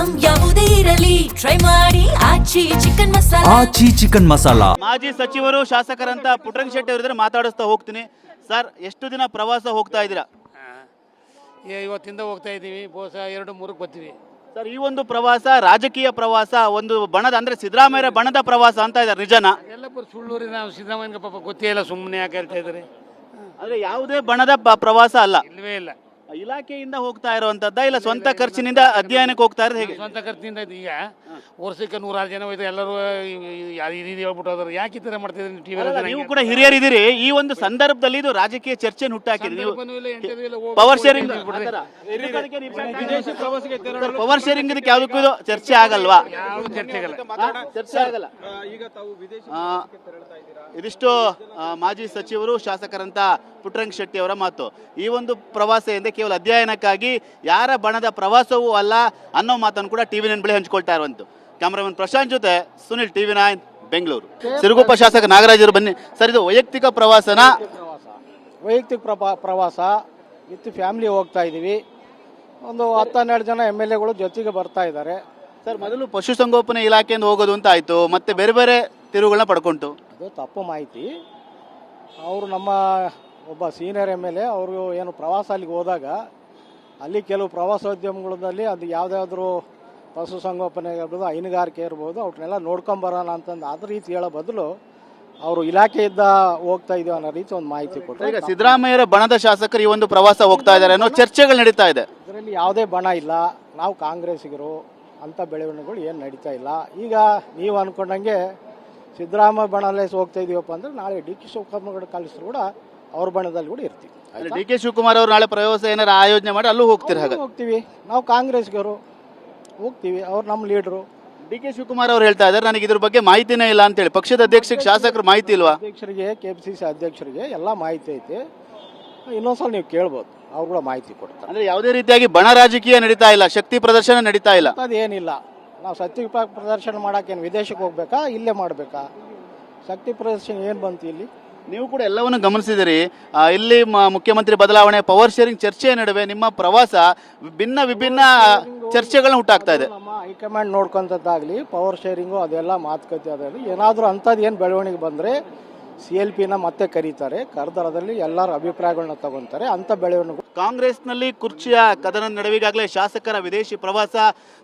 Item ಯಾವುದೇ ಇರಲಿ try ಮಾಡಿ ಆಚಿ ಚಿಕನ್ ಮಸಾಲಾ. ಆಚಿ ಚಿಕನ್ ಮಸಾಲಾ. ಮಾಜಿ ಸಚಿವರು ಶಾಸಕರಂತ ಪುಟ್ಟರಂಗ ಶೆಟ್ಟಿ ಅವರಿದ್ರೆ ಮಾತಾಡಿಸ್ತಾ ಹೋಗ್ತೀನಿ. ಸರ್, ಎಷ್ಟು ದಿನ ಪ್ರವಾಸ ಹೋಗ್ತಾ ಇದ್ದೀರಾ? ಇವತ್ತಿಂದ ಹೋಗ್ತಾ ಇದ್ದೀವಿ. ಬಹುಶಃ 2-3 ಬರ್ತೀವಿ ಸರ್, ಈ ಒಂದು ಪ್ರವಾಸ ರಾಜಕೀಯ ಪ್ರವಾಸ, ಒಂದು ಬಣದ ಅಂದ್ರೆ ಸಿದ್ದರಾಮಯ್ಯ ಬಣದ ಪ್ರವಾಸ ಅಂತ ಇದ್ದಾರೆ, ನಿಜನಾ? ಎಲ್ಲ ಸುಳ್ಳೂರಿನ ಸಿದ್ದರಾಮಯ್ಯ ಪಾಪ ಗೊತ್ತೇ ಇಲ್ಲ, ಸುಮ್ಮನೆ ಯಾಕೆ ಹೇಳ್ತಾ ಇದ್ದಾರೆ. ಅಂದ್ರೆ ಯಾವುದೇ ಬಣದ ಪ್ರವಾಸ ಅಲ್ಲ, ಇಲ್ಲವೇ ಇಲ್ಲ. ಇಲಾಖೆಯಿಂದ ಹೋಗ್ತಾ ಇರುವಂತದ್ದ ಇಲ್ಲ ಸ್ವಂತ ಖರ್ಚಿನಿಂದ ಅಧ್ಯಯನಕ್ಕೆ ಹೋಗ್ತಾ ಇರೋದು ಹೇಗೆ? ಸ್ವಂತ ಖರ್ಚಿನಿಂದ ಈಗ ವರ್ಷಕ್ಕೆ 100 ಜನ ಹೋಯ್ತು, ಎಲ್ಲರೂ ಹೇಳ್ಬಿಟ್ಟು ಯಾಕೆ ಈ ಥರ ಮಾಡ್ತಿದ್ರಿ ಟಿವಿ? ನೀವು ಕೂಡ ಹಿರಿಯರಿದ್ದೀರಿ. ಈ ಒಂದು ಸಂದರ್ಭದಲ್ಲಿ ಇದು ರಾಜಕೀಯ ಚರ್ಚೆ ಹುಟ್ಟಾಕಿರಿ ನೀವು. ಪವರ್ ಶೇರಿಂಗ್ ಪವರ್ ಶೇರಿಂಗ್ ಇದಕ್ಕೆ ಯಾವುದಕ್ಕೂ ಇದು ಚರ್ಚೆ ಆಗಲ್ವಾ? ಚರ್ಚೆ ಆಗಲ್ಲ. ಇದಿಷ್ಟು ಮಾಜಿ ಸಚಿವರು ಶಾಸಕರಂತ ಪುಟ್ಟರಂಗ ಶೆಟ್ಟಿ ಅವರ ಮಾತು. ಈ ಒಂದು ಪ್ರವಾಸ ಎಂದೇ ಕೇವಲ ಅಧ್ಯಯನಕ್ಕಾಗಿ ಯಾರ ಬಣದ ಪ್ರವಾಸವೂ ಅಲ್ಲ ಅನ್ನೋ ಮಾತನ್ನು ಕೂಡ ಟಿವಿ9 ಬಳಿ ಹಂಚಿಕೊಳ್ತಾ ಇರುವಂತ ಕ್ಯಾಮರಾಮನ್ ಪ್ರಶಾಂತ್ ಜೊತೆ ಸುನಿಲ್, ಟಿವಿ9 ಬೆಂಗಳೂರು. ಸಿರುಗುಪ್ಪ ಶಾಸಕ ನಾಗರಾಜರು ಬನ್ನಿ. ಸರ್, ಇದು ವೈಯಕ್ತಿಕ ಪ್ರವಾಸನ? ವೈಯಕ್ತಿಕ ಪ್ರವಾಸ ವಿತ್ ಫ್ಯಾಮಿಲಿ ಹೋಗ್ತಾ ಇದ್ದೀವಿ. ಒಂದು 10-12 ಜನ MLAಗಳು ಜೊತೆಗೆ ಬರ್ತಾ ಇದ್ದಾರೆ. ಸರ್, ಮೊದಲು ಪಶುಸಂಗೋಪನೆ ಇಲಾಖೆಯಿಂದ ಹೋಗೋದು ಅಂತ ಆಯ್ತು, ಮತ್ತೆ ಬೇರೆ ಬೇರೆ ತಿರುವುಗಳನ್ನ ಪಡ್ಕೊಂತು. ಅದು ತಪ್ಪು ಮಾಹಿತಿ. ಅವರು ನಮ್ಮ ಒಬ್ಬ ಸೀನಿಯರ್ MLA ಅವರು ಏನು ಪ್ರವಾಸ ಅಲ್ಲಿಗೆ ಹೋದಾಗ ಅಲ್ಲಿ ಕೆಲವು ಪ್ರವಾಸೋದ್ಯಮಗಳಲ್ಲಿ ಅದು ಯಾವುದಾದ್ರೂ ಪಶುಸಂಗೋಪನೆ ಇರ್ಬೋದು, ಹೈನುಗಾರಿಕೆ ಇರ್ಬೋದು, ಅವ್ರನ್ನೆಲ್ಲ ನೋಡ್ಕೊಂಬರೋಣ ಅಂತಂದು ಅದ್ರ ರೀತಿ ಹೇಳೋ ಬದಲು ಅವರು ಇಲಾಖೆಯಿಂದ ಹೋಗ್ತಾ ಇದೀವಿ ಅನ್ನೋ ರೀತಿ ಒಂದು ಮಾಹಿತಿ ಕೊಟ್ಟರು. ಈಗ ಸಿದ್ದರಾಮಯ್ಯರ ಬಣದ ಶಾಸಕರು ಈ ಒಂದು ಪ್ರವಾಸ ಹೋಗ್ತಾ ಇದ್ದಾರೆ ಅನ್ನೋ ಚರ್ಚೆಗಳು ನಡೀತಾ ಇದೆ. ಇದರಲ್ಲಿ ಯಾವುದೇ ಬಣ ಇಲ್ಲ, ನಾವು ಕಾಂಗ್ರೆಸ್ಸಿಗರು, ಅಂಥ ಬೆಳವಣಿಗೆಗಳು ಏನು ನಡೀತಾ ಇಲ್ಲ. ಈಗ ನೀವು ಅಂದ್ಕೊಂಡಂಗೆ ಸಿದ್ದರಾಮಯ್ಯ ಬಣಲ್ಲೇ ಹೋಗ್ತಾ ಇದೀವಪ್ಪ ಅಂದ್ರೆ ನಾಳೆ DK ಶಿವಕುಮಾರ್ ಕಳಿಸಿದ್ರು ಕೂಡ ಅವ್ರ ಬಣದಲ್ಲಿ ಕೂಡ ಇರ್ತೀವಿ. DK ಶಿವಕುಮಾರ್ ಅವರು ನಾಳೆ ಪ್ರವಾಸ ಏನಾರ ಆಯೋಜನೆ ಮಾಡಿ ಅಲ್ಲೂ ಹೋಗ್ತೀರಿ? ಹಾಗೆ ಹೋಗ್ತೀವಿ. ನಾವು ಕಾಂಗ್ರೆಸ್ಗರು ಹೋಗ್ತೀವಿ, ಅವ್ರು ನಮ್ಮ ಲೀಡ್ರು. DK ಶಿವಕುಮಾರ್ ಅವರು ಹೇಳ್ತಾ ಇದ್ದಾರೆ ನನಗೆ ಇದ್ರ ಬಗ್ಗೆ ಮಾಹಿತಿನೇ ಇಲ್ಲ ಅಂತೇಳಿ. ಪಕ್ಷದ ಅಧ್ಯಕ್ಷರಿಗೆ ಶಾಸಕರು ಮಾಹಿತಿ ಇಲ್ವಾ? ಅಧ್ಯಕ್ಷರಿಗೆ, KPCC ಅಧ್ಯಕ್ಷರಿಗೆ ಎಲ್ಲ ಮಾಹಿತಿ ಐತಿ. ಇನ್ನೊಂದ್ಸಲ ನೀವು ಕೇಳ್ಬೋದು, ಅವ್ರು ಕೂಡ ಮಾಹಿತಿ ಕೊಡ್ತಾರೆ. ಅಂದ್ರೆ ಯಾವುದೇ ರೀತಿಯಾಗಿ ಬಣ ರಾಜಕೀಯ ನಡೀತಾ ಇಲ್ಲ, ಶಕ್ತಿ ಪ್ರದರ್ಶನ ನಡೀತಾ ಇಲ್ಲ, ಅದೇನಿಲ್ಲ. ನಾವು ಶಕ್ತಿ ಪ್ರದರ್ಶನ ಮಾಡಕ್ಕೇನು ವಿದೇಶಕ್ಕೆ ಹೋಗ್ಬೇಕಾ, ಇಲ್ಲೇ ಮಾಡಬೇಕಾ? ಶಕ್ತಿ ಪ್ರದರ್ಶನ ಏನು ಬಂತು ಇಲ್ಲಿ? ನೀವು ಕೂಡ ಎಲ್ಲವನ್ನು ಗಮನಿಸಿದಿರಿ. ಇಲ್ಲಿ ಮುಖ್ಯಮಂತ್ರಿ ಬದಲಾವಣೆ, ಪವರ್ ಶೇರಿಂಗ್ ಚರ್ಚೆಯ ನಡುವೆ ನಿಮ್ಮ ಪ್ರವಾಸ ವಿಭಿನ್ನ ಚರ್ಚೆಗಳನ್ನ ಹುಟ್ಟಾಗ್ತಾ ಇದೆ. ನಮ್ಮ ಹೈಕಮಾಂಡ್ ನೋಡ್ಕೊಂತದ್ದಾಗಲಿ, ಪವರ್ ಶೇರಿಂಗು ಅದೆಲ್ಲ ಮಾತುಕತೆ ಅದಾಗಲಿ, ಏನಾದರೂ ಅಂಥದ್ದು ಏನು ಬೆಳವಣಿಗೆ ಬಂದರೆ CLPನ ಮತ್ತೆ ಕರೀತಾರೆ, ಕರೆದರದಲ್ಲಿ ಎಲ್ಲರ ಅಭಿಪ್ರಾಯಗಳನ್ನ ತಗೊಂತಾರೆ. ಅಂಥ ಬೆಳವಣಿಗೆ ಕಾಂಗ್ರೆಸ್ನಲ್ಲಿ ಕುರ್ಚಿಯ ಕದನ ನಡುವಿಗಾಗಲೇ ಶಾಸಕರ ವಿದೇಶಿ ಪ್ರವಾಸ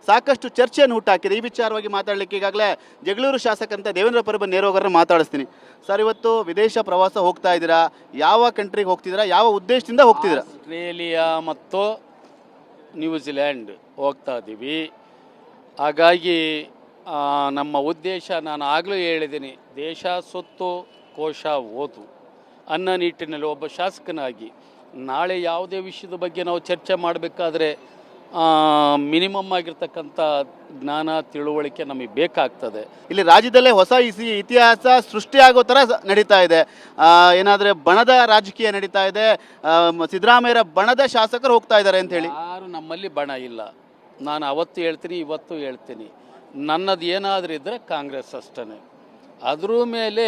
ಸಾಕಷ್ಟು ಚರ್ಚೆಯನ್ನು ಹುಟ್ಟಾಕಿದೆ. ಈ ವಿಚಾರವಾಗಿ ಮಾತಾಡಲಿಕ್ಕೆ ಈಗಾಗಲೇ ಜಗಳೂರು ಶಾಸಕರಂತ ದೇವೇಂದ್ರ ಪರಬ ನೇರೋಗರನ್ನ ಮಾತಾಡಿಸ್ತೀನಿ. ಸರ್, ಇವತ್ತು ವಿದೇಶ ಪ್ರವಾಸ ಹೋಗ್ತಾ ಇದ್ದೀರಾ, ಯಾವ ಕಂಟ್ರಿಗೆ ಹೋಗ್ತಿದ್ದೀರಾ, ಯಾವ ಉದ್ದೇಶದಿಂದ ಹೋಗ್ತಿದ್ದೀರಾ? ಆಸ್ಟ್ರೇಲಿಯಾ ಮತ್ತು ನ್ಯೂಜಿಲ್ಯಾಂಡ್ ಹೋಗ್ತಾ ಇದ್ದೀವಿ. ಹಾಗಾಗಿ ನಮ್ಮ ಉದ್ದೇಶ ನಾನು ಆಗಲೂ ಹೇಳಿದ್ದೀನಿ, ದೇಶ ಸೊತ್ತು ಕೋಶ ಓದು ಅನ್ನೋ ನಿಟ್ಟಿನಲ್ಲಿ ಒಬ್ಬ ಶಾಸಕನಾಗಿ ನಾಳೆ ಯಾವುದೇ ವಿಷಯದ ಬಗ್ಗೆ ನಾವು ಚರ್ಚೆ ಮಾಡಬೇಕಾದ್ರೆ ಮಿನಿಮಮ್ ಆಗಿರ್ತಕ್ಕಂಥ ಜ್ಞಾನ ತಿಳುವಳಿಕೆ ನಮಗೆ ಬೇಕಾಗ್ತದೆ. ಇಲ್ಲಿ ರಾಜ್ಯದಲ್ಲೇ ಹೊಸ ಇತಿಹಾಸ ಸೃಷ್ಟಿಯಾಗೋ ಥರ ನಡೀತಾ ಇದೆ. ಏನಾದರೆ ಬಣದ ರಾಜಕೀಯ ನಡೀತಾ ಇದೆ, ಸಿದ್ದರಾಮಯ್ಯರ ಬಣದ ಶಾಸಕರು ಹೋಗ್ತಾ ಇದ್ದಾರೆ ಅಂತ ಹೇಳಿ. ಯಾರು ನಮ್ಮಲ್ಲಿ ಬಣ ಇಲ್ಲ. ನಾನು ಅವತ್ತು ಹೇಳ್ತೀನಿ, ಇವತ್ತು ಹೇಳ್ತೀನಿ, ನನ್ನದು ಏನಾದರೂ ಇದ್ದರೆ ಕಾಂಗ್ರೆಸ್ ಅಷ್ಟೇ. ಅದ್ರ ಮೇಲೆ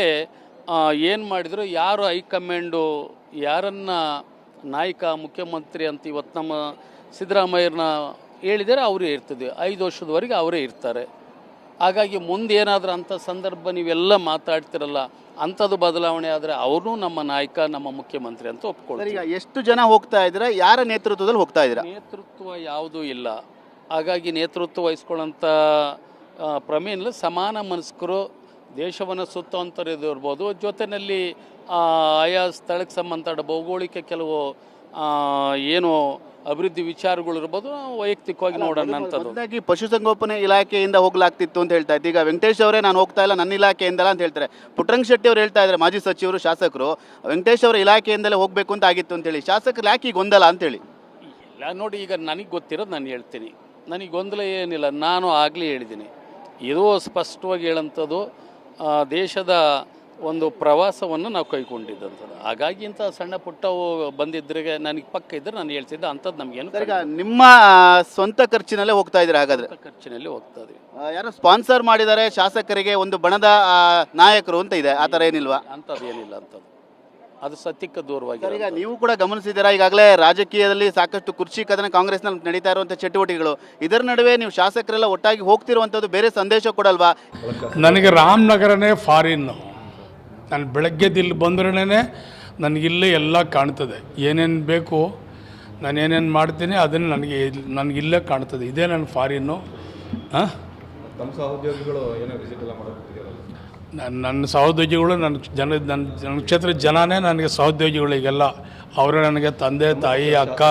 ಏನು ಮಾಡಿದ್ರು, ಯಾರು ಹೈಕಮಾಂಡು ಯಾರನ್ನ ನಾಯಕ ಮುಖ್ಯಮಂತ್ರಿ ಅಂತ ಇವತ್ತು ನಮ್ಮ ಸಿದ್ದರಾಮಯ್ಯರನ್ನ ಹೇಳಿದರೆ ಅವರೇ ಇರ್ತದೆ. 5 ವರ್ಷದವರೆಗೆ ಅವರೇ ಇರ್ತಾರೆ. ಹಾಗಾಗಿ ಮುಂದೆ ಏನಾದರೂ ಅಂಥ ಸಂದರ್ಭ ನೀವೆಲ್ಲ ಮಾತಾಡ್ತಿರಲ್ಲ, ಅಂಥದ್ದು ಬದಲಾವಣೆ ಆದರೆ ಅವರು ನಮ್ಮ ನಾಯಕ, ನಮ್ಮ ಮುಖ್ಯಮಂತ್ರಿ ಅಂತ ಒಪ್ಕೊಳ್ತಾರೆ. ಈಗ ಎಷ್ಟು ಜನ ಹೋಗ್ತಾ ಇದ್ದೀರಾ, ಯಾರ ನೇತೃತ್ವದಲ್ಲಿ ಹೋಗ್ತಾ ಇದ್ದೀರಾ? ನೇತೃತ್ವ ಯಾವುದೂ ಇಲ್ಲ. ಹಾಗಾಗಿ ನೇತೃತ್ವ ವಹಿಸ್ಕೊಳ್ಳೋಂಥ ಪ್ರಮೇಯ ಇಲ್ಲ. ಸಮಾನ ಮನಸ್ಕರು, ದೇಶವನ್ನು ಸುತ್ತುವಂಥದ್ದು ಇರ್ಬೋದು, ಜೊತೆಯಲ್ಲಿ ಆಯಾ ಸ್ಥಳಕ್ಕೆ ಸಂಬಂಧ ಭೌಗೋಳಿಕ ಕೆಲವು ಏನು ಅಭಿವೃದ್ಧಿ ವಿಚಾರಗಳು ಇರ್ಬೋದು, ವೈಯಕ್ತಿಕವಾಗಿ ನೋಡೋಣ ಅಂತದ್ದು. ಪಶುಸಂಗೋಪನೆ ಇಲಾಖೆಯಿಂದ ಹೋಗ್ಲಾಗ್ತಿತ್ತು ಅಂತ ಹೇಳ್ತಾ ಇತ್ತು. ಈಗ ವೆಂಕಟೇಶ್ ಅವರೇ ನಾನು ಹೋಗ್ತಾ ಇಲ್ಲ, ನನ್ನ ಇಲಾಖೆಯಿಂದಲ್ಲ ಅಂತ ಹೇಳ್ತಾರೆ. ಪುಟ್ಟರಂಗ ಶೆಟ್ಟಿ ಅವರು ಹೇಳ್ತಾ ಇದ್ದಾರೆ, ಮಾಜಿ ಸಚಿವರು ಶಾಸಕರು, ವೆಂಕಟೇಶ್ ಅವರ ಇಲಾಖೆಯಿಂದಲೇ ಹೋಗಬೇಕು ಅಂತ ಆಗಿತ್ತು ಅಂತೇಳಿ. ಶಾಸಕರು ಯಾಕೆ ಈಗ ಗೊಂದಲ ಅಂತೇಳಿ? ಇಲ್ಲ ನೋಡಿ, ಈಗ ನನಗೆ ಗೊತ್ತಿರೋದು ನಾನು ಹೇಳ್ತೀನಿ. ನನಗೆ ಗೊಂದಲ ಏನಿಲ್ಲ. ನಾನು ಆಗಲೇ ಹೇಳಿದ್ದೀನಿ, ಇದು ಸ್ಪಷ್ಟವಾಗಿ ಹೇಳೋಂಥದ್ದು ದೇಶದ ಒಂದು ಪ್ರವಾಸವನ್ನು ನಾವು ಕೈಗೊಂಡಿದ್ದಂಥದ್ದು. ಹಾಗಾಗಿ ಇಂಥ ಸಣ್ಣ ಪುಟ್ಟವು ಬಂದಿದ್ದರೆ ನನಗೆ ಪಕ್ಕ ಇದ್ದರೆ ನಾನು ಹೇಳ್ತಿದ್ದೆ, ಅಂಥದ್ದು ನಮಗೇನು. ಈಗ ನಿಮ್ಮ ಸ್ವಂತ ಖರ್ಚಿನಲ್ಲೇ ಹೋಗ್ತಾ ಇದ್ದೀರಾ? ಹಾಗಾದರೆ ಖರ್ಚಿನಲ್ಲಿ ಹೋಗ್ತಾ ಇದ್ದೀವಿ. ಯಾರೋ ಸ್ಪಾನ್ಸರ್ ಮಾಡಿದ್ದಾರೆ ಶಾಸಕರಿಗೆ, ಒಂದು ಬಣದ ನಾಯಕರು ಅಂತ ಇದೆ, ಆ ಥರ ಏನಿಲ್ವಾ? ಅಂಥದ್ದು ಏನಿಲ್ಲ. ಅಂಥದ್ದು ಅದು ಸತ್ಯಕ್ಕೆ ಸರ್, ದೂರವಾಗಿ. ಈಗ ನೀವು ಕೂಡ ಗಮನಿಸಿದ್ದೀರಾ, ಈಗಾಗಲೇ ರಾಜಕೀಯದಲ್ಲಿ ಸಾಕಷ್ಟು ಕುರ್ಚಿ ಕದನ ಕಾಂಗ್ರೆಸ್ನಲ್ಲಿ ನಡೀತಾ ಇರುವಂಥ ಚಟುವಟಿಕೆಗಳು, ಇದರ ನಡುವೆ ನೀವು ಶಾಸಕರೆಲ್ಲ ಒಟ್ಟಾಗಿ ಹೋಗ್ತಿರುವಂಥದ್ದು ಬೇರೆ ಸಂದೇಶ ಕೊಡಲ್ವಾ? ನನಗೆ ರಾಮನಗರನೇ ಫಾರಿನ್ನು. ನಾನು ಬೆಳಗ್ಗೆ ಇಲ್ಲಿ ಬಂದ್ರೇ ನನಗಿಲ್ಲೇ ಎಲ್ಲ ಕಾಣ್ತದೆ. ಏನೇನು ಬೇಕು, ನಾನು ಏನೇನು ಮಾಡ್ತೀನಿ ಅದನ್ನು ನನಗಿಲ್ಲೇ ಕಾಣ್ತದೆ. ಇದೇ ನನ್ನ ಫಾರಿನ್ನು. ಹಾಂ, ತಮ್ಮ ಸಹೋದ್ಯೋಗಿಗಳು ಏನೋ ವಿಸಿಟ್ ಎಲ್ಲ ಮಾಡೋಕ್ಕಿದೆಯಲ್ಲ? ನನ್ನ ಸಹೋದ್ಯೋಗಿಗಳು ನನ್ನ ಕ್ಷೇತ್ರದ ಜನನೇ ನನಗೆ ಸಹೋದ್ಯೋಗಿಗಳು. ಈಗೆಲ್ಲ ಅವರೇ ನನಗೆ ತಂದೆ ತಾಯಿ ಅಕ್ಕ